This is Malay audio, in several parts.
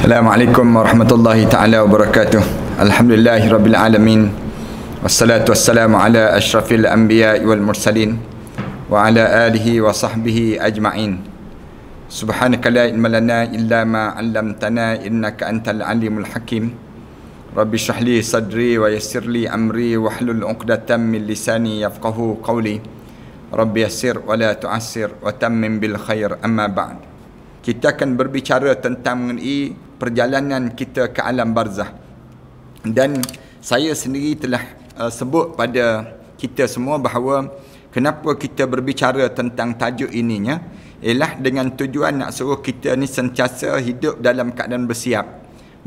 Assalamualaikum warahmatullahi taala wabarakatuh. Alhamdulillahirabbil alamin. Wassalatu wassalamu ala asyrafil anbiya'i wal mursalin wa ala alihi wa sahbihi ajma'in. Subhanaka la ilma lana illa ma 'allamtana innaka antal alimul hakim. Rabbi shrah li sadri wa yassir li amri wahlul 'uqdatam min lisani yafqahu qawli. Rabbi yassir wa la tu'assir wa tammim bil khair, amma ba'd. Kita akan berbicara tentang mengenai perjalanan kita ke alam barzah. Dan saya sendiri telah sebut pada kita semua bahawa kenapa kita berbicara tentang tajuk ininya ialah dengan tujuan nak suruh kita ni sentiasa hidup dalam keadaan bersiap.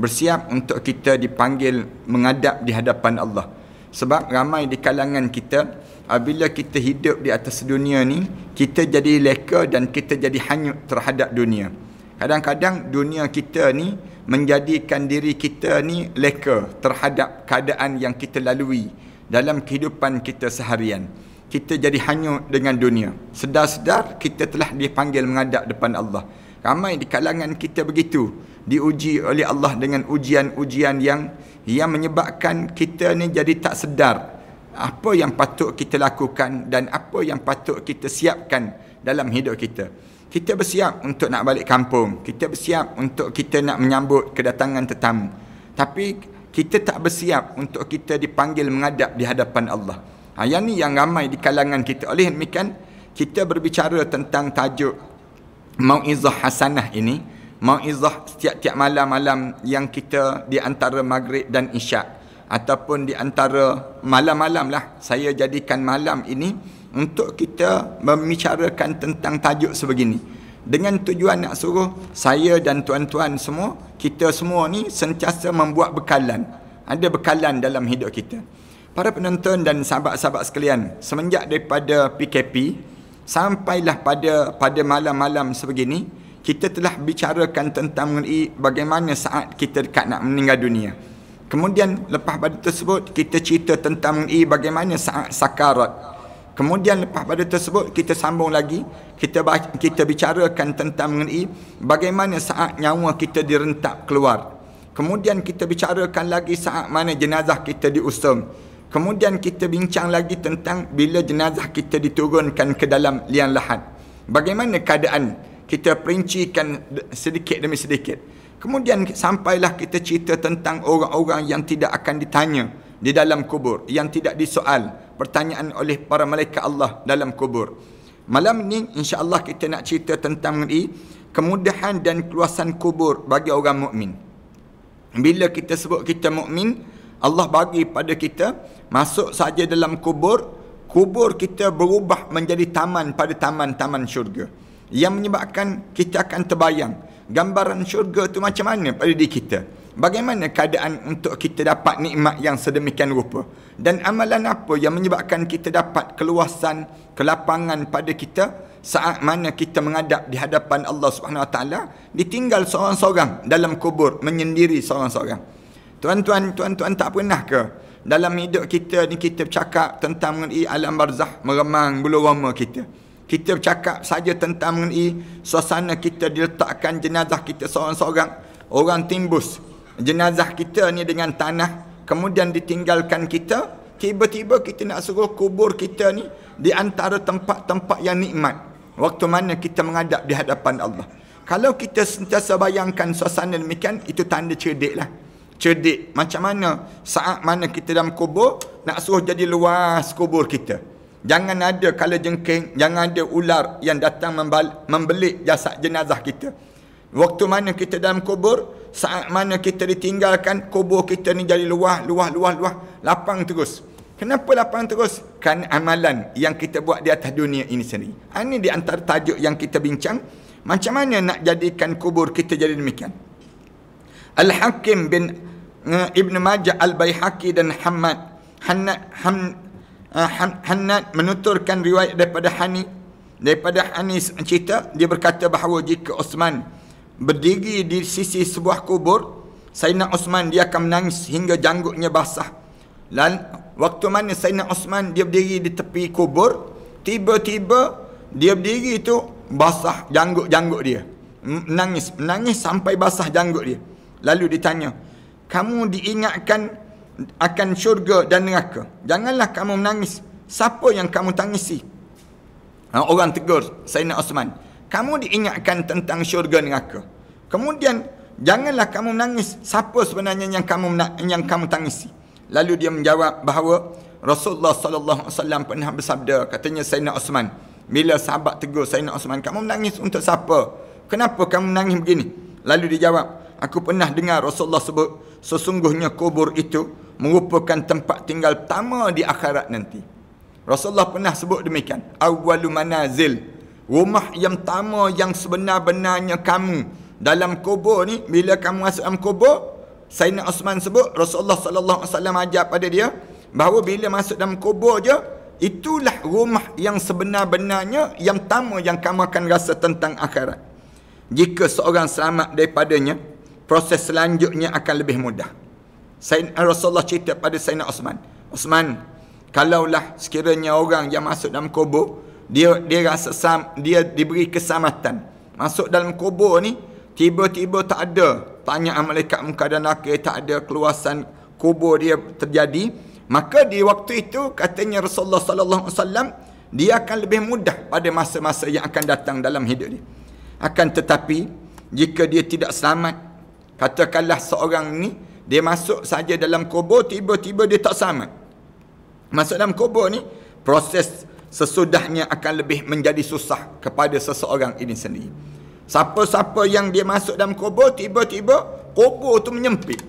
Bersiap untuk kita dipanggil menghadap di hadapan Allah. Sebab ramai di kalangan kita, bila kita hidup di atas dunia ni, kita jadi leka dan kita jadi hanyut terhadap dunia. Kadang-kadang dunia kita ni menjadikan diri kita ni leka terhadap keadaan yang kita lalui dalam kehidupan kita seharian. Kita jadi hanyut dengan dunia. Sedar-sedar kita telah dipanggil menghadap depan Allah. Ramai di kalangan kita begitu, diuji oleh Allah dengan ujian-ujian yang menyebabkan kita ni jadi tak sedar apa yang patut kita lakukan dan apa yang patut kita siapkan dalam hidup kita. Kita bersiap untuk nak balik kampung, kita bersiap untuk kita nak menyambut kedatangan tetamu. Tapi kita tak bersiap untuk kita dipanggil menghadap di hadapan Allah. Yang ni yang ramai di kalangan kita. Oleh demikian, kita berbicara tentang tajuk Mau'izah Hasanah ini. Mau'izah setiap-tiap malam-malam yang kita di antara maghrib dan isyak, ataupun di antara malam-malam lah, saya jadikan malam ini untuk kita membicarakan tentang tajuk sebegini, dengan tujuan nak suruh saya dan tuan-tuan semua, kita semua ni sentiasa membuat bekalan. Ada bekalan dalam hidup kita. Para penonton dan sahabat-sahabat sekalian, semenjak daripada PKP sampailah pada malam-malam sebegini, kita telah bicarakan tentang mengenai bagaimana saat kita dekat nak meninggal dunia. Kemudian lepas pada tersebut, kita cerita tentang mengenai bagaimana saat sakarat. Kemudian lepas pada tersebut, kita sambung lagi, kita bicarakan tentang mengenai bagaimana saat nyawa kita direntak keluar. Kemudian kita bicarakan lagi saat mana jenazah kita diusung. Kemudian kita bincang lagi tentang bila jenazah kita diturunkan ke dalam liang lahat. Bagaimana keadaan, kita perincikan sedikit demi sedikit. Kemudian sampailah kita cerita tentang orang-orang yang tidak akan ditanya di dalam kubur, yang tidak disoal pertanyaan oleh para malaikat Allah dalam kubur. Malam ini insya-Allah kita nak cerita tentang mengenai kemudahan dan keluasan kubur bagi orang mukmin. Bila kita sebut kita mukmin, Allah bagi pada kita masuk saja dalam kubur, kubur kita berubah menjadi taman pada taman-taman syurga, yang menyebabkan kita akan terbayang gambaran syurga tu macam mana pada diri kita. Bagaimana keadaan untuk kita dapat nikmat yang sedemikian rupa, dan amalan apa yang menyebabkan kita dapat keluasan, kelapangan pada kita saat mana kita menghadap di hadapan Allah Subhanahu Wa Taala, ditinggal seorang-seorang dalam kubur, menyendiri seorang-seorang. Tuan-tuan tak pernah ke dalam hidup kita ni kita bercakap tentang mengenai alam barzah meremang bulu roma kita? Kita bercakap saja tentang mengenai suasana kita diletakkan jenazah kita seorang-seorang, orang timbus jenazah kita ni dengan tanah, kemudian ditinggalkan kita. Tiba-tiba kita nak suruh kubur kita ni di antara tempat-tempat yang nikmat, waktu mana kita menghadap di hadapan Allah. Kalau kita sentiasa bayangkan suasana demikian, itu tanda cerdik lah. Cerdik macam mana saat mana kita dalam kubur, nak suruh jadi luas kubur kita. Jangan ada kala jengking, jangan ada ular yang datang membelik jasad jenazah kita. Waktu mana kita dalam kubur, saat mana kita ditinggalkan, kubur kita ni jadi luas, lapang terus. Kenapa lapang terus? Kan amalan yang kita buat di atas dunia ini sendiri. Ini di antara tajuk yang kita bincang, macam mana nak jadikan kubur kita jadi demikian. Al-Hakim bin Ibn Majah Al-Baihaqi dan Hannad menuturkan riwayat daripada Hani cerita, dia berkata bahawa jika Osman berdiri di sisi sebuah kubur, Sayyidina Osman dia akan menangis hingga janggutnya basah. Dan waktu mana Sayyidina Osman dia berdiri di tepi kubur, tiba-tiba dia berdiri itu basah janggut dia. Menangis sampai basah janggut dia. Lalu ditanya, kamu diingatkan akan syurga dan neraka, janganlah kamu menangis. Siapa yang kamu tangisi? Orang tegur Sayyidina Osman, kamu diingatkan tentang syurga neraka, kemudian janganlah kamu menangis. Siapa sebenarnya yang kamu tangisi? Lalu dia menjawab bahawa Rasulullah sallallahu alaihi wasallam pernah bersabda, katanya Sayyidina Osman, bila sahabat tegur Sayyidina Osman, kamu menangis untuk siapa? Kenapa kamu menangis begini? Lalu dia jawab, aku pernah dengar Rasulullah sebut, sesungguhnya kubur itu merupakan tempat tinggal pertama di akhirat nanti. Rasulullah pernah sebut demikian, awwalu manazil, rumah yang pertama yang sebenar-benarnya kamu dalam kubur ni, bila kamu masuk dalam kubur, Sayyidina Osman sebut, Rasulullah sallallahu alaihi wasallam ajar pada dia bahawa bila masuk dalam kubur je, itulah rumah yang sebenar-benarnya, yang pertama yang kamu akan rasa tentang akhirat. Jika seorang selamat daripadanya, proses selanjutnya akan lebih mudah. Rasulullah cerita pada Sayyidina Osman, Osman, kalaulah sekiranya orang yang masuk dalam kubur, dia rasa dia diberi keselamatan, masuk dalam kubur ni, tiba-tiba tak ada, tanya malaikat muka dan nakir, tak ada keluasan kubur dia terjadi, maka di waktu itu katanya Rasulullah sallallahu alaihi wasallam, dia akan lebih mudah pada masa-masa yang akan datang dalam hidup dia. Akan tetapi jika dia tidak selamat, katakanlah seorang ni dia masuk saja dalam kubur, tiba-tiba dia tak selamat, masuk dalam kubur ni, proses sesudahnya akan lebih menjadi susah kepada seseorang ini sendiri. Siapa-siapa yang dia masuk dalam kubur, tiba-tiba kubur tu menyempit,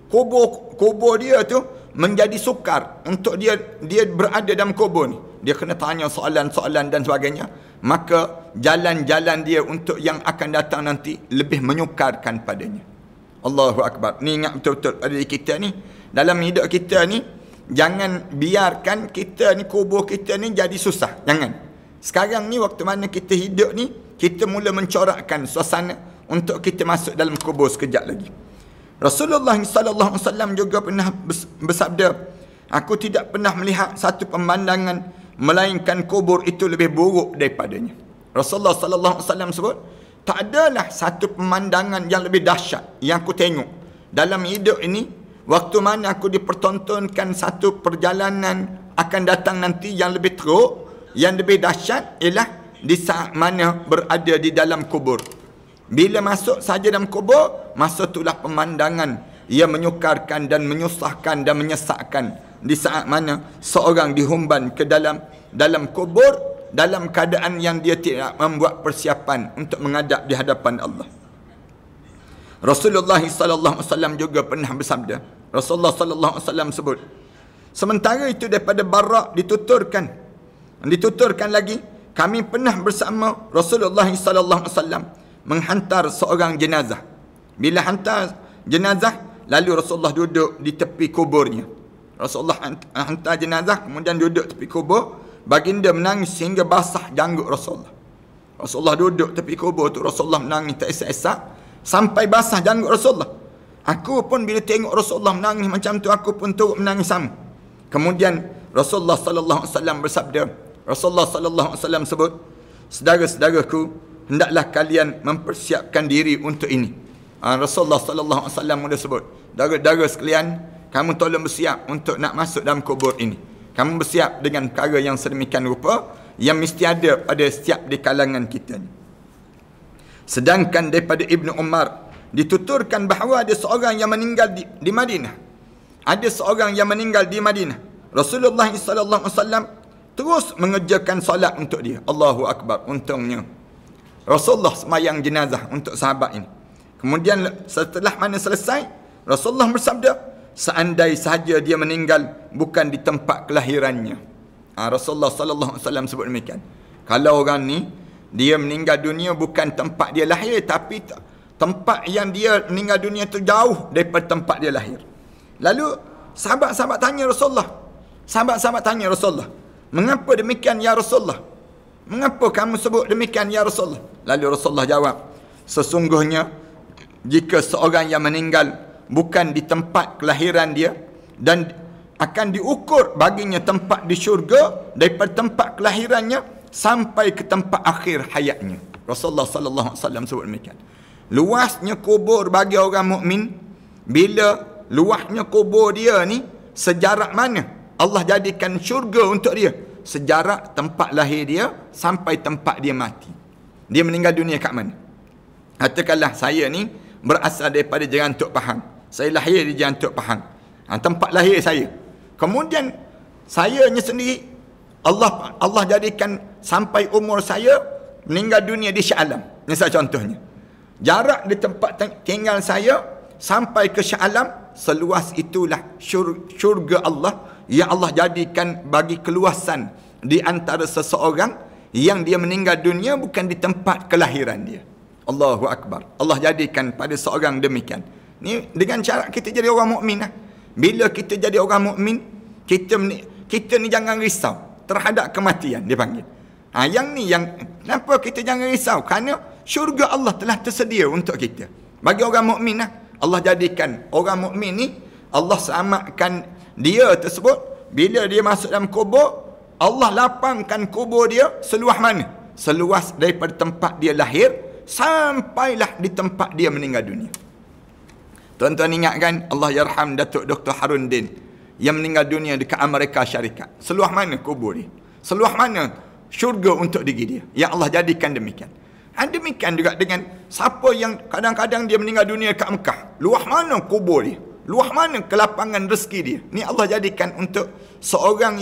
kubur dia tu menjadi sukar untuk dia berada dalam kubur ni. Dia kena tanya soalan-soalan dan sebagainya, maka jalan-jalan dia untuk yang akan datang nanti lebih menyukarkan padanya. Allahu Akbar. Ni ingat betul-betul pada diri kita ni, dalam hidup kita ni, jangan biarkan kita ni, kubur kita ni jadi susah. Jangan. Sekarang ni waktu mana kita hidup ni, kita mula mencorakkan suasana untuk kita masuk dalam kubur sekejap lagi. Rasulullah sallallahu alaihi wasallam juga pernah bersabda, aku tidak pernah melihat satu pemandangan melainkan kubur itu lebih buruk daripadanya. Rasulullah sallallahu alaihi wasallam sebut, tak adalah satu pemandangan yang lebih dahsyat yang aku tengok dalam hidup ini, waktu mana aku dipertontonkan satu perjalanan akan datang nanti yang lebih teruk, yang lebih dahsyat, ialah di saat mana berada di dalam kubur. Bila masuk saja dalam kubur, masa itulah pemandangan yang menyukarkan dan menyusahkan dan menyesakkan. Di saat mana seorang dihumban ke dalam kubur dalam keadaan yang dia tidak membuat persiapan untuk menghadap di hadapan Allah. Rasulullah sallallahu alaihi wasallam juga pernah bersabda, Rasulullah sallallahu alaihi wasallam sebut, sementara itu daripada Barak dituturkan lagi, kami pernah bersama Rasulullah sallallahu alaihi wasallam menghantar seorang jenazah. Bila hantar jenazah, lalu Rasulullah duduk di tepi kuburnya. Rasulullah hantar jenazah, kemudian duduk tepi kubur. Baginda menangis sehingga basah janggut Rasulullah. Rasulullah duduk tepi kubur tu, Rasulullah menangis tak esak-esak sampai basah janggut Rasulullah. Aku pun bila tengok Rasulullah menangis macam tu, aku pun turut menangis sama. Kemudian Rasulullah sallallahu alaihi wasallam bersabda, Rasulullah sallallahu alaihi wasallam sebut, saudara-saudaraku, hendaklah kalian mempersiapkan diri untuk ini. Rasulullah sallallahu alaihi wasallam sudah sebut, saudara-saudara sekalian, kamu tolong bersiap untuk nak masuk dalam kubur ini. Kamu bersiap dengan perkara yang sedemikian rupa yang mesti ada pada setiap di kalangan kita ni. Sedangkan daripada Ibnu Umar dituturkan bahawa ada seorang yang meninggal di Madinah. Ada seorang yang meninggal di Madinah. Rasulullah sallallahu alaihi wasallam terus mengerjakan solat untuk dia. Allahu Akbar. Untungnya Rasulullah sembahyang jenazah untuk sahabat ini. Kemudian setelah mana selesai, Rasulullah bersabda, seandai sahaja dia meninggal bukan di tempat kelahirannya. Rasulullah sallallahu alaihi wasallam sebut demikian. Kalau orang ni dia meninggal dunia bukan tempat dia lahir, tapi tempat yang dia meninggal dunia tu jauh daripada tempat dia lahir. Lalu sahabat-sahabat tanya Rasulullah. Sahabat-sahabat tanya Rasulullah, mengapa demikian ya Rasulullah? Mengapa kamu sebut demikian ya Rasulullah? Lalu Rasulullah jawab, sesungguhnya jika seorang yang meninggal bukan di tempat kelahiran dia dan akan diukur baginya tempat di syurga daripada tempat kelahirannya sampai ke tempat akhir hayatnya. Rasulullah sallallahu alaihi wasallam sebut demikian. Luasnya kubur bagi orang mukmin, bila luasnya kubur dia ni sejarak mana Allah jadikan syurga untuk dia, sejarak tempat lahir dia sampai tempat dia mati. Dia meninggal dunia kat mana? Katakanlah saya ni berasal daripada Jerantuk Pahang. Saya lahir di Jerantuk Pahang. Tempat lahir saya. Kemudian sayanya sendiri Allah jadikan sampai umur saya meninggal dunia di Shah Alam. Misal contohnya. Jarak di tempat tinggal saya sampai ke Shah Alam, seluas itulah syurga Allah yang Allah jadikan bagi keluasan di antara seseorang yang dia meninggal dunia bukan di tempat kelahiran dia. Allahu Akbar. Allah jadikan pada seorang demikian. Ni dengan cara kita jadi orang mukmin lah. Bila kita jadi orang mukmin, kita ni jangan risau terhadap kematian, dia panggil. Yang kenapa kita jangan risau? Kerana syurga Allah telah tersedia untuk kita. Bagi orang mukmin lah, Allah jadikan orang mukmin ni, Allah selamatkan dia tersebut. Bila dia masuk dalam kubur, Allah lapangkan kubur dia seluas mana? Seluas daripada tempat dia lahir sampailah di tempat dia meninggal dunia. Tuan-tuan ingatkan, Allah yarham Datuk Dr. Harun Din yang meninggal dunia dekat Amerika Syarikat. Seluas mana kubur dia? Seluas mana syurga untuk diri dia? Yang Allah jadikan demikian. Demikian juga dengan siapa yang kadang-kadang dia meninggal dunia kat Mekah. Luas mana kubur dia? Luas mana kelapangan rezeki dia? Ni Allah jadikan untuk seorang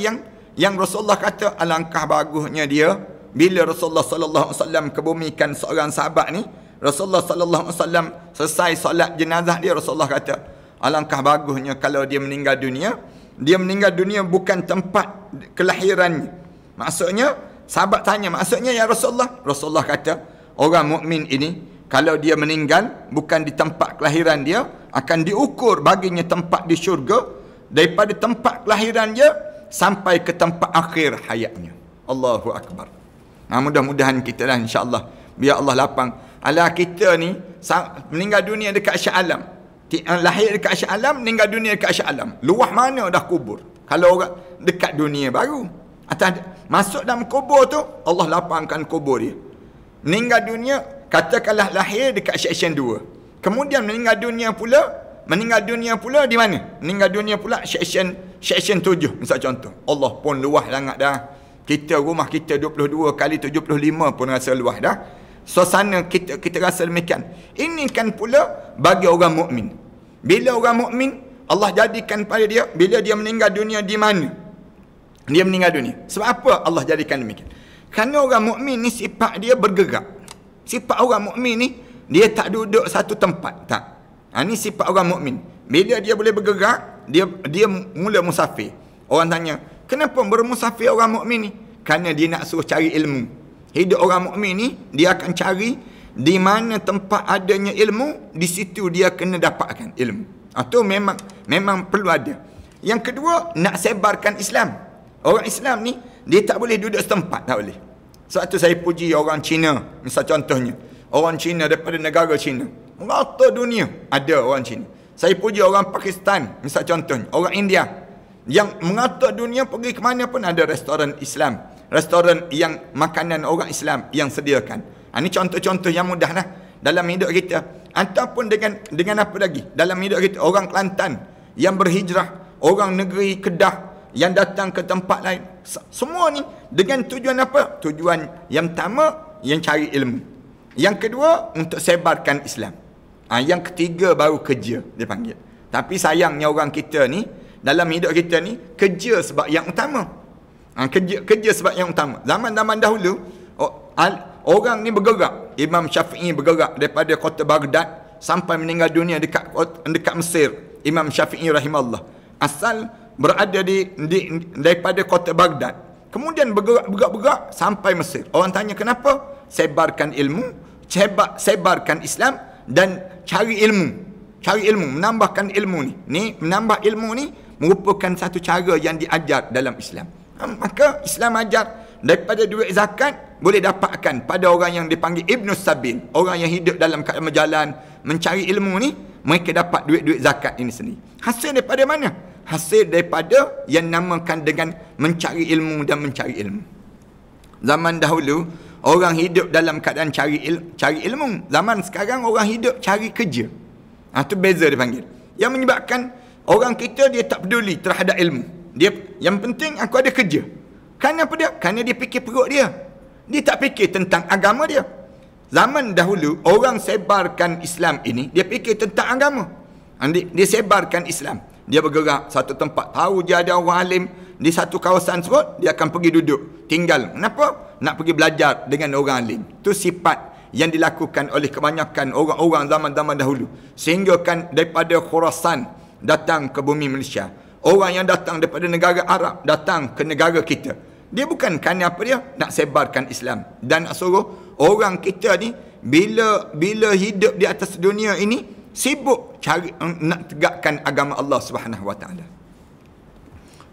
yang Rasulullah kata alangkah bagusnya dia bila Rasulullah sallallahu alaihi wasallam kebumikan seorang sahabat ni. Rasulullah sallallahu alaihi wasallam selesai solat jenazah dia, Rasulullah kata alangkah bagusnya kalau dia meninggal dunia bukan tempat kelahirannya. Maksudnya sahabat tanya, maksudnya ya Rasulullah? Rasulullah kata orang mukmin ini kalau dia meninggal bukan di tempat kelahiran dia, akan diukur baginya tempat di syurga daripada tempat kelahiran dia sampai ke tempat akhir hayatnya. Allahu Akbar. Mudah-mudahan kita lah insya-Allah, biar Allah lapang. Ala kita ni meninggal dunia dekat Shah Alam, lahir dekat Shah Alam, meninggal dunia dekat Shah Alam. Luas mana dah kubur? Kalau orang dekat dunia baru, atas masuk dalam kubur tu, Allah lapangkan kubur dia. Meninggal dunia, katakanlah lahir dekat section 2. Kemudian meninggal dunia pula di mana? Meninggal dunia pula section 7. Misal contoh. Allah pun luas sangat dah. Rumah kita 22 kali 75 pun rasa luas dah. Suasana kita rasa demikian. Ini kan pula bagi orang mukmin. Bila orang mukmin, Allah jadikan pada dia, bila dia meninggal dunia di mana dia meninggal dunia. Sebab apa Allah jadikan demikian? Kerana orang mukmin ni sifat dia bergerak. Sifat orang mukmin ni dia tak duduk satu tempat, tak. Ni sifat orang mukmin. Bila dia boleh bergerak, dia mula musafir. Orang tanya, kenapa bermusafir orang mukmin ni? Kerana dia nak suruh cari ilmu. Hidup orang mukmin ni dia akan cari di mana tempat adanya ilmu, di situ dia kena dapatkan ilmu. Itu memang perlu ada. Yang kedua, nak sebarkan Islam. Orang Islam ni dia tak boleh duduk setempat, tak boleh. Sebab tu saya puji orang Cina, misal contohnya. Orang Cina daripada negara Cina, merata dunia ada orang Cina. Saya puji orang Pakistan, misal contohnya. Orang India yang merata dunia, pergi ke mana pun ada restoran Islam. Restoran yang makanan orang Islam yang sediakan. Ini contoh-contoh yang mudah lah dalam hidup kita. Ataupun dengan apa lagi? Dalam hidup kita, orang Kelantan yang berhijrah, orang negeri Kedah yang datang ke tempat lain. Semua ni dengan tujuan apa? Tujuan yang pertama, yang cari ilmu. Yang kedua, untuk sebarkan Islam. Yang ketiga, baru kerja, dia panggil. Tapi sayangnya orang kita ni, dalam hidup kita ni, kerja sebab yang utama. Kerja sebab yang utama. Zaman-zaman dahulu, orang ni bergerak. Imam Syafi'i bergerak daripada kota Baghdad sampai meninggal dunia dekat Mesir. Imam Syafi'i rahimahullah. Asal berada daripada kota Baghdad. Kemudian bergerak sampai Mesir. Orang tanya kenapa? Sebarkan ilmu, sebarkan Islam dan cari ilmu, menambahkan ilmu ni. Menambah ilmu ni merupakan satu cara yang diajar dalam Islam. Maka Islam ajar daripada duit zakat boleh dapatkan pada orang yang dipanggil Ibnus Sabil, orang yang hidup dalam keadaan berjalan mencari ilmu ni, mereka dapat duit-duit zakat ini sendiri. Hasil daripada mana? Hasil daripada yang namakan dengan mencari ilmu dan mencari ilmu. Zaman dahulu orang hidup dalam keadaan cari ilmu. Zaman sekarang orang hidup cari kerja. Itu beza dia panggil. Yang menyebabkan orang kita dia tak peduli terhadap ilmu. Dia yang penting aku ada kerja. Kenapa dia? Kerana dia fikir perut dia. Dia tak fikir tentang agama dia. Zaman dahulu orang sebarkan Islam ini, dia fikir tentang agama. Dia sebarkan Islam. Dia bergerak satu tempat, tahu dia ada orang alim di satu kawasan sebut, dia akan pergi duduk, tinggal. Kenapa? Nak pergi belajar dengan orang alim. Itu sifat yang dilakukan oleh kebanyakan orang-orang zaman-zaman dahulu. Sehingga kan daripada Khurasan datang ke bumi Malaysia. Orang yang datang daripada negara Arab datang ke negara kita. Dia bukan kerana apa dia? Nak sebarkan Islam. Dan nak suruh orang kita ni bila hidup di atas dunia ini sibuk cari nak tegakkan agama Allah Subhanahu Wa Taala.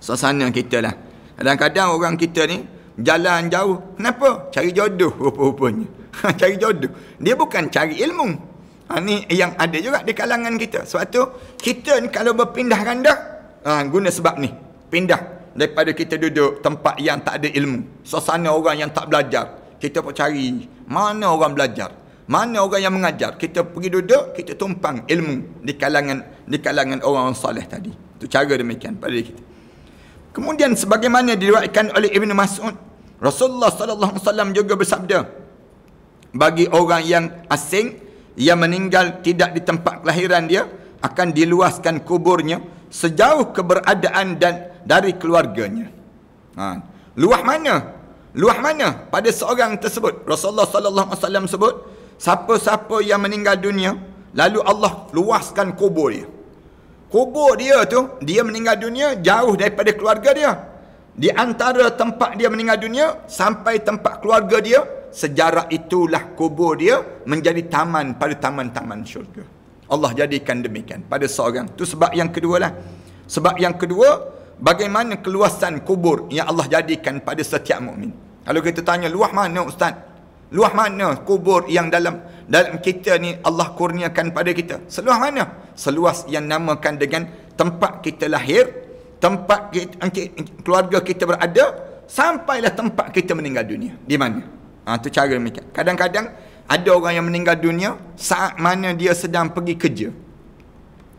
Suasana kita lah. Kadang-kadang orang kita ni jalan jauh. Kenapa? Cari jodoh rupa-rupanya. Cari jodoh. Dia bukan cari ilmu. Ni yang ada juga di kalangan kita. Sebab tu kita ni kalau berpindah randah, guna sebab ni. Pindah daripada kita duduk tempat yang tak ada ilmu. Suasana orang yang tak belajar. Kita pun cari mana orang belajar. Mana orang yang mengajar. Kita pergi duduk, kita tumpang ilmu di kalangan orang saleh tadi. Itu cara demikian pada kita. Kemudian sebagaimana diriwayatkan oleh Ibnu Mas'ud, Rasulullah sallallahu alaihi wasallam juga bersabda, bagi orang yang asing yang meninggal tidak di tempat kelahiran dia, akan diluaskan kuburnya sejauh keberadaan dan dari keluarganya. Luah mana? Luah mana pada seorang tersebut? Rasulullah sallallahu alaihi wasallam sebut, siapa-siapa yang meninggal dunia lalu Allah luaskan kubur dia. Kubur dia tu, dia meninggal dunia jauh daripada keluarga dia. Di antara tempat dia meninggal dunia sampai tempat keluarga dia, sejarah itulah kubur dia menjadi taman pada taman-taman syurga. Allah jadikan demikian pada seorang. Itu sebab yang kedua lah. Sebab yang kedua, bagaimana keluasan kubur yang Allah jadikan pada setiap mukmin. Kalau kita tanya, luah mana Ustaz? Luah mana kubur yang dalam kita ni Allah kurniakan pada kita? Seluas mana? Seluas yang namakan dengan tempat kita lahir, tempat keluarga kita berada, sampailah tempat kita meninggal dunia. Di mana? Itu cara demikian. Kadang-kadang ada orang yang meninggal dunia saat mana dia sedang pergi kerja.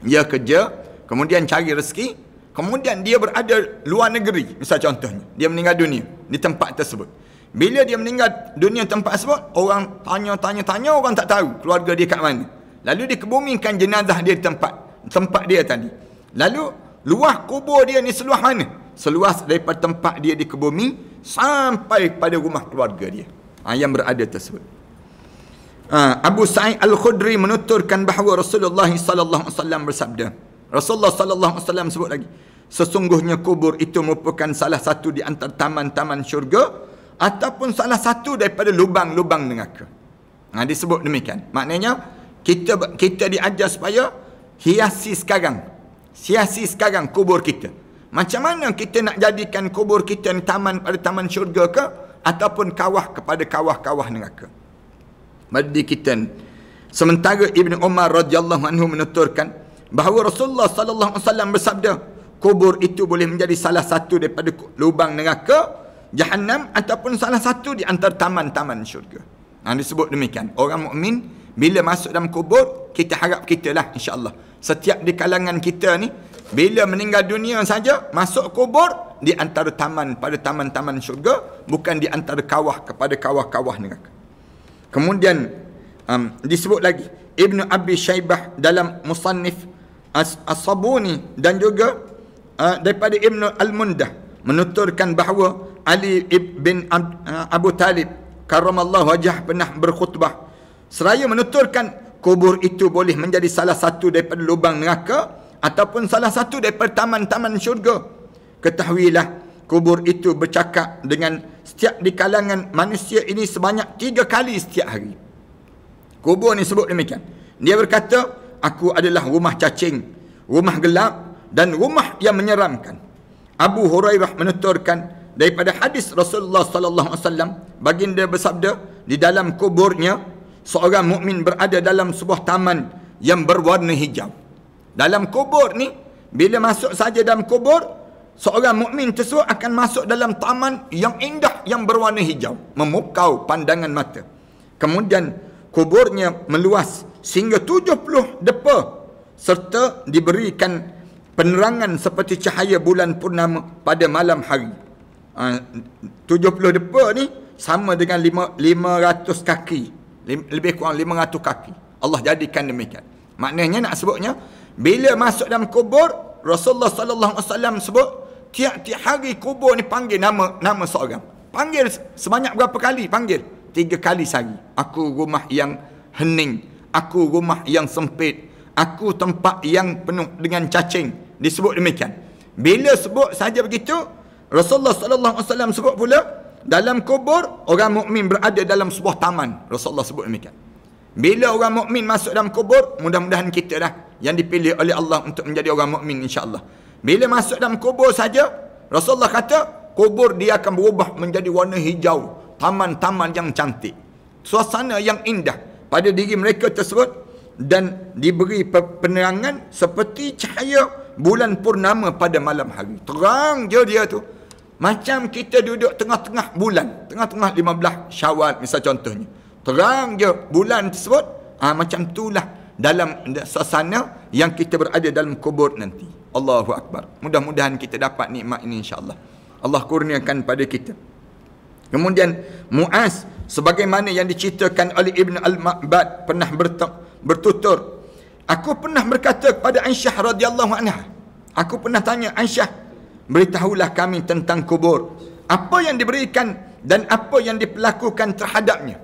Dia kerja, kemudian cari rezeki, kemudian dia berada luar negeri. Misal contohnya, dia meninggal dunia di tempat tersebut. Bila dia meninggal dunia tempat tersebut, orang tanya, orang tak tahu keluarga dia kat mana. Lalu dikebumikan jenazah dia di tempat dia tadi. Lalu luah kubur dia ni seluas mana? Seluas daripada tempat dia dikebumi sampai pada rumah keluarga dia yang berada tersebut. Abu Sa'id Al-Khudri menuturkan bahawa Rasulullah sallallahu alaihi wasallam bersabda. Rasulullah sallallahu alaihi wasallam sebut lagi, sesungguhnya kubur itu merupakan salah satu di antara taman-taman syurga ataupun salah satu daripada lubang-lubang neraka. Disebut demikian. Maknanya kita diajar supaya hiasi sekarang kubur kita. Macam mana kita nak jadikan kubur kita ni taman pada taman syurga ke ataupun kawah kepada kawah-kawah neraka. Bagi kita ni. Sementara Ibnu Umar radhiyallahu anhu menuturkan bahawa Rasulullah sallallahu alaihi wasallam bersabda, kubur itu boleh menjadi salah satu daripada lubang neraka Jahannam ataupun salah satu di antara taman-taman syurga. Disebut demikian. Orang mukmin bila masuk dalam kubur, kita harap kita lah insya-Allah. Setiap di kalangan kita ni bila meninggal dunia saja masuk kubur di antara taman pada taman-taman syurga, bukan di antara kawah kepada kawah-kawah neraka. Kemudian disebut lagi Ibnu Abi Syaibah dalam Musannif As-Sabuni dan juga daripada Ibnu Al-Mundah menuturkan bahawa Ali bin Abu Talib karramallahu wajhah pernah berkhutbah seraya menuturkan kubur itu boleh menjadi salah satu daripada lubang neraka ataupun salah satu daripada taman-taman syurga. Ketahuilah kubur itu bercakap dengan setiap di kalangan manusia ini sebanyak 3 kali setiap hari. Kubur ni sebut demikian. Dia berkata, aku adalah rumah cacing, rumah gelap dan rumah yang menyeramkan. Abu Hurairah menuturkan daripada hadis Rasulullah sallallahu alaihi wasallam, baginda bersabda, di dalam kuburnya seorang mukmin berada dalam sebuah taman yang berwarna hijau. Dalam kubur ni, bila masuk saja dalam kubur, seorang mukmin tersebut akan masuk dalam taman yang indah yang berwarna hijau, memukau pandangan mata. Kemudian kuburnya meluas sehingga 70 depa serta diberikan penerangan seperti cahaya bulan purnama pada malam hari. 70 depa ni sama dengan 500 kaki, lebih kurang 500 kaki. Allah jadikan demikian. Maknanya nak sebutnya, bila masuk dalam kubur, Rasulullah sallallahu alaihi wasallam sebut tiap-tiap hari kubur ni panggil nama seorang. Panggil sebanyak berapa kali? Panggil 3 kali sehari. Aku rumah yang hening, aku rumah yang sempit, aku tempat yang penuh dengan cacing. Disebut demikian. Bila sebut saja begitu, Rasulullah sallallahu alaihi wasallam sebut pula, dalam kubur orang mukmin berada dalam sebuah taman. Rasulullah sebut demikian. Bila orang mukmin masuk dalam kubur, mudah-mudahan kita dah yang dipilih oleh Allah untuk menjadi orang mukmin insya-Allah. Bila masuk dalam kubur saja, Rasulullah kata kubur dia akan berubah menjadi warna hijau, taman-taman yang cantik, suasana yang indah pada diri mereka tersebut, dan diberi penerangan seperti cahaya bulan purnama pada malam hari. Terang je dia tu, macam kita duduk tengah-tengah bulan, tengah-tengah 15 Syawal misal contohnya. Terang je bulan tersebut. Macam itulah dalam suasana yang kita berada dalam kubur nanti. Allahu Akbar. Mudah-mudahan kita dapat nikmat ini insya-Allah. Allah kurniakan pada kita. Kemudian Muaz, sebagaimana yang diceritakan oleh Ibn Al-Ma'bad, pernah bertutur, aku pernah berkata kepada Aisyah radhiyallahu anha, aku pernah tanya Aisyah, beritahulah kami tentang kubur, apa yang diberikan dan apa yang diperlakukan terhadapnya.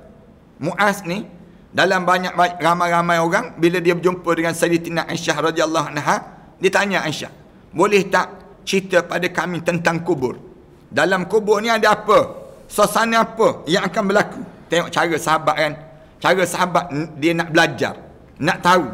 Muaz ni dalam banyak ramai-ramai orang, bila dia berjumpa dengan Sayyidatina Aisyah radhiyallahu anha, dia tanya Aisyah, boleh tak cerita pada kami tentang kubur? Dalam kubur ni ada apa? Suasana apa yang akan berlaku? Tengok cara sahabat kan. Cara sahabat dia nak belajar, nak tahu.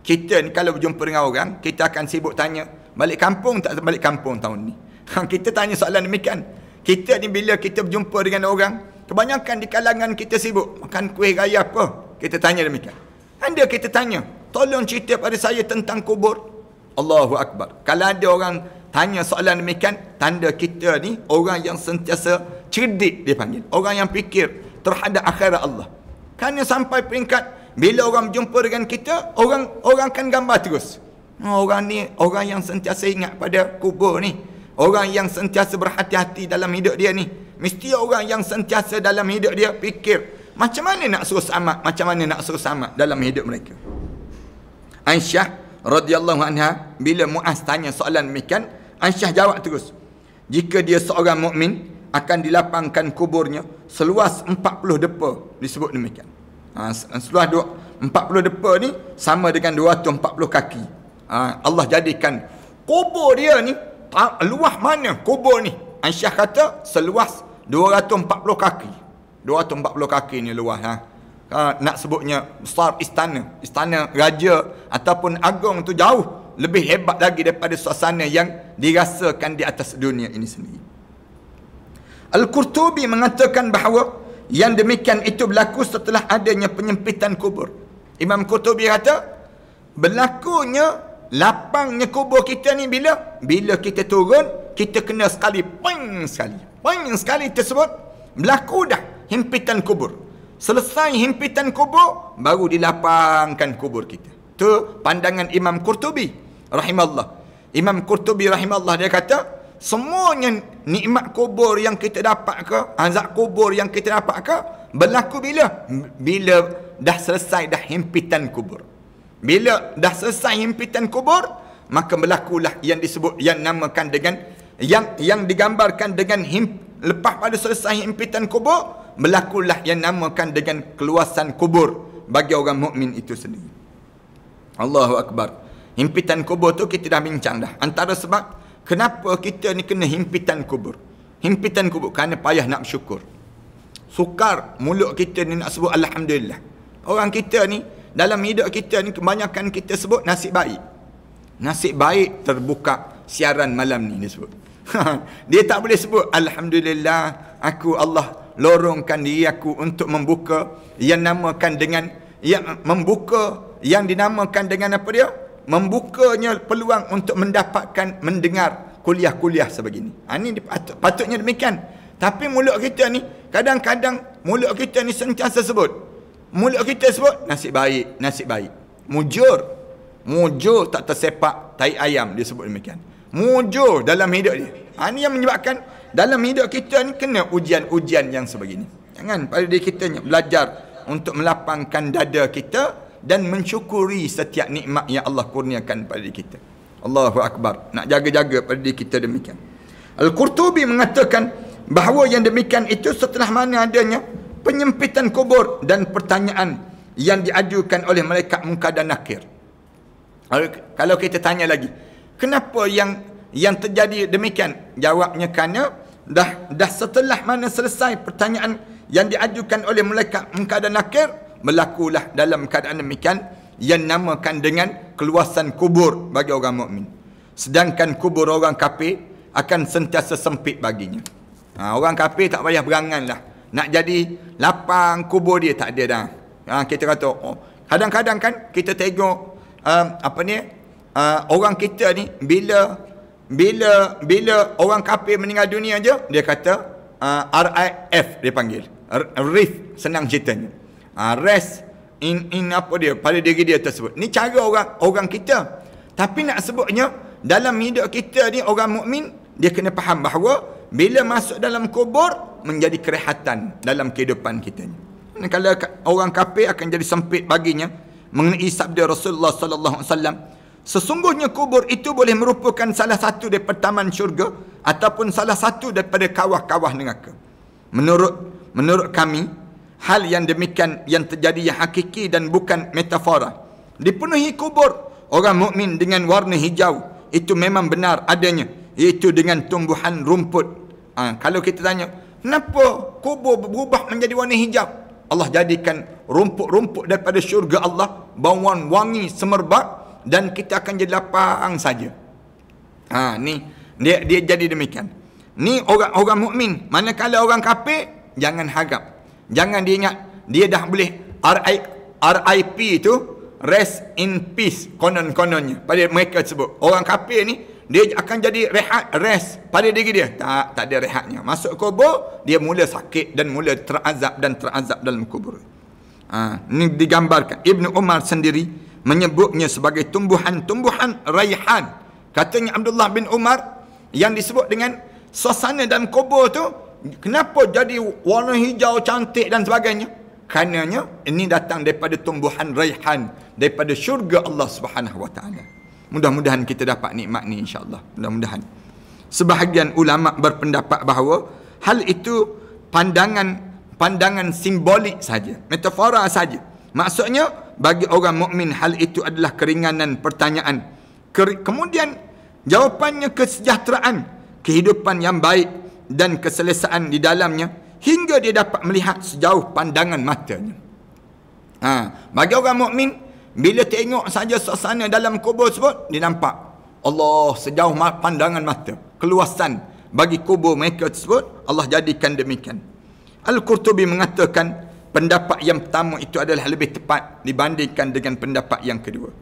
Kita ni kalau berjumpa dengan orang, kita akan sibuk tanya, balik kampung tak balik kampung tahun ni? Kita tanya soalan demikian. Kita ni bila kita berjumpa dengan orang, kebanyakan di kalangan kita sibuk makan kuih raya apa? Kita tanya demikian. Anda kita tanya, tolong cerita pada saya tentang kubur. Allahu Akbar. Kalau ada orang tanya soalan demikian, tanda kita ni orang yang sentiasa cerdik, dia panggil. Orang yang fikir terhadap akhirat Allah. Kerana sampai peringkat bila orang berjumpa dengan kita, orang akan gambar terus. Orang ni orang yang sentiasa ingat pada kubur ni. Orang yang sentiasa berhati-hati dalam hidup dia ni. Mesti orang yang sentiasa dalam hidup dia fikir macam mana nak suruh selamat, macam mana nak suruh selamat dalam hidup mereka. Aisyah radhiyallahu anha, bila Muaz tanya soalan demikian, Aisyah jawab terus, jika dia seorang mukmin, akan dilapangkan kuburnya seluas 40 depa. Disebut demikian. Seluas 40 depa ni sama dengan 240 kaki. Allah jadikan kubur dia ni luas mana kubur ni? Aisyah kata seluas 240 kaki. 240 kaki ni luas. Nak sebutnya besar istana raja ataupun agung tu jauh lebih hebat lagi daripada suasana yang dirasakan di atas dunia ini sendiri. Al-Qurtubi mengatakan bahawa yang demikian itu berlaku setelah adanya penyempitan kubur. Imam Qurtubi kata berlakunya lapangnya kubur kita ni bila kita turun, kita kena sekali poing sekali tersebut berlaku dah himpitan kubur. Selesai himpitan kubur, baru dilapangkan kubur kita. Tu pandangan Imam Qurtubi rahimahullah. Imam Qurtubi rahimahullah dia kata, semuanya nikmat kubur yang kita dapat ke, azab kubur yang kita dapat ke, berlaku bila dah selesai dah himpitan kubur. Bila dah selesai himpitan kubur, maka berlakulah yang disebut, yang namakan dengan yang digambarkan dengan lepas pada selesai himpitan kubur, berlakulah yang namakan dengan keluasan kubur bagi orang mukmin itu sendiri. Allahu Akbar. Himpitan kubur tu kita dah bincang dah. Antara sebab kenapa kita ni kena himpitan kubur. Himpitan kubur kerana payah nak bersyukur. Sukar mulut kita ni nak sebut alhamdulillah. Orang kita ni dalam hidup kita ni kebanyakan kita sebut nasib baik. Nasib baik terbuka siaran malam ni dia sebut. Dia tak boleh sebut alhamdulillah, aku Allah lorongkan diri aku untuk membuka yang namakan dengan yang dinamakan dengan apa dia? Membukanya peluang untuk mendengar kuliah-kuliah sebegini. Ini patutnya demikian. Tapi mulut kita ni, kadang-kadang mulut kita ni sentiasa sebut. Mulut kita sebut, nasib baik, nasib baik. Mujur tak tersepak tai ayam, dia sebut demikian. Mujur dalam hidup dia. Ini yang menyebabkan dalam hidup kita ni kena ujian-ujian yang sebegini. Jangan pada diri kita belajar untuk melapangkan dada kita dan mensyukuri setiap nikmat yang Allah kurniakan pada diri kita. Allahu Akbar. Nak jaga-jaga pada diri kita demikian. Al-Qurtubi mengatakan bahawa yang demikian itu setelah mana adanya penyempitan kubur dan pertanyaan yang diajukan oleh malaikat Munkar dan Nakir. Kalau kita tanya lagi, kenapa yang terjadi demikian? Jawabnya kerana dah setelah mana selesai pertanyaan yang diajukan oleh malaikat Munkar dan Nakir, berlakulah dalam keadaan demikian yang namakan dengan keluasan kubur bagi orang mukmin. Sedangkan kubur orang kafir akan sentiasa sempit baginya. Orang kafir tak payah berangan lah. Nak jadi lapang kubur dia tak ada dah. Kita kata, kadang-kadang kan kita tengok orang kita ni bila orang kafir meninggal dunia je, dia kata RIF dia panggil. RIF, senang ceritanya. Rest in apa dia pada diri dia tersebut. Ni cara orang kita. Tapi nak sebutnya dalam hidup kita ni orang mukmin, dia kena faham bahawa bila masuk dalam kubur menjadi kerehatan dalam kehidupan kita ni. Kalau orang kafir akan jadi sempit baginya mengenai sabda Rasulullah sallallahu alaihi wasallam, sesungguhnya kubur itu boleh merupakan salah satu daripada taman syurga ataupun salah satu daripada kawah-kawah neraka. Menurut kami, hal yang demikian yang terjadi yang hakiki dan bukan metafora. Dipenuhi kubur orang mukmin dengan warna hijau, itu memang benar adanya, iaitu dengan tumbuhan rumput. Kalau kita tanya, kenapa kubur berubah menjadi warna hijau? Allah jadikan rumput-rumput daripada syurga Allah, bauan wangi semerbak, dan kita akan jadi lapang saja. Ni dia jadi demikian. Ni orang mukmin. Manakala orang kafir, jangan harap. Jangan dia ingat dia dah boleh RIP itu, rest in peace, konon-kononnya pada mereka sebut. Orang kafir ni dia akan jadi rehat, rest pada diri dia. Tak ada rehatnya. Masuk kubur, dia mula sakit dan mula terazab dalam kubur. Ini digambarkan. Ibnu Umar sendiri menyebutnya sebagai tumbuhan raihan. Katanya Abdullah bin Umar, yang disebut dengan suasana dalam kubur tu, kenapa jadi warna hijau cantik dan sebagainya? Karenanya ini datang daripada tumbuhan raihan daripada syurga Allah Subhanahu wa taala. Mudah-mudahan kita dapat nikmat ni insya-Allah. Mudah-mudahan. Sebahagian ulama berpendapat bahawa hal itu pandangan simbolik saja, metafora saja. Maksudnya bagi orang mukmin hal itu adalah keringanan pertanyaan. Kemudian jawapannya kesejahteraan, kehidupan yang baik dan keselesaan di dalamnya hingga dia dapat melihat sejauh pandangan matanya. Bagi orang mukmin, bila tengok saja suasana dalam kubur tersebut, dia nampak Allah sejauh pandangan mata, keluasan bagi kubur mereka tersebut. Allah jadikan demikian. Al-Qurtubi mengatakan pendapat yang pertama itu adalah lebih tepat dibandingkan dengan pendapat yang kedua.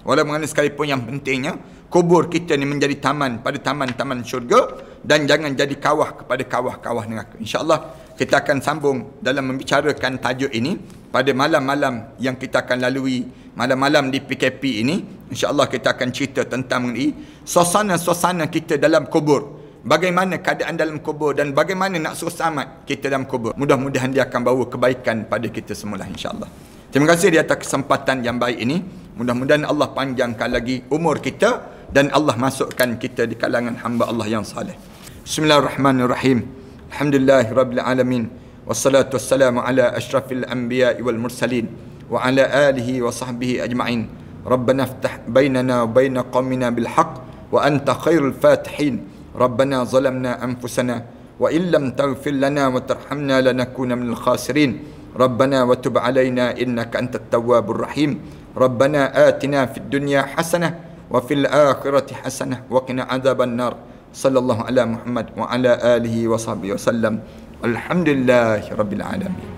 Walau mana sekalipun, yang pentingnya kubur kita ni menjadi taman pada taman-taman syurga dan jangan jadi kawah kepada kawah-kawah neraka. InsyaAllah kita akan sambung dalam membicarakan tajuk ini pada malam-malam yang kita akan lalui, malam-malam di PKP ini. InsyaAllah kita akan cerita tentang mengenai suasana-suasana kita dalam kubur. Bagaimana keadaan dalam kubur dan bagaimana nak suruh selamat kita dalam kubur. Mudah-mudahan dia akan bawa kebaikan pada kita semula insyaAllah. Terima kasih di atas kesempatan yang baik ini. Mudah-mudahan Allah panjangkan lagi umur kita dan Allah masukkan kita di kalangan hamba Allah yang saleh. Bismillahirrahmanirrahim. Alhamdulillahirabbil alamin. Wassalatu wassalamu ala asyrafil anbiya'i wal mursalin wa ala alihi wa sahbihi ajma'in. Rabbana iftah bainana wa bain qaumina bil haqq wa anta khairul fatihin. Rabbana zalamna anfusana wa illam taghfir lana wa tarhamna lanakuna minal khasirin. Rabbana wa tub alaina innaka antat tawwabur rahim. Rabbana atina fid dunya hasanah wa fil akhirati hasanah wa qina adzaban nar. Sallallahu ala Muhammad wa ala alihi wa sahbihi wasallam. Alhamdulillahirabbil alamin.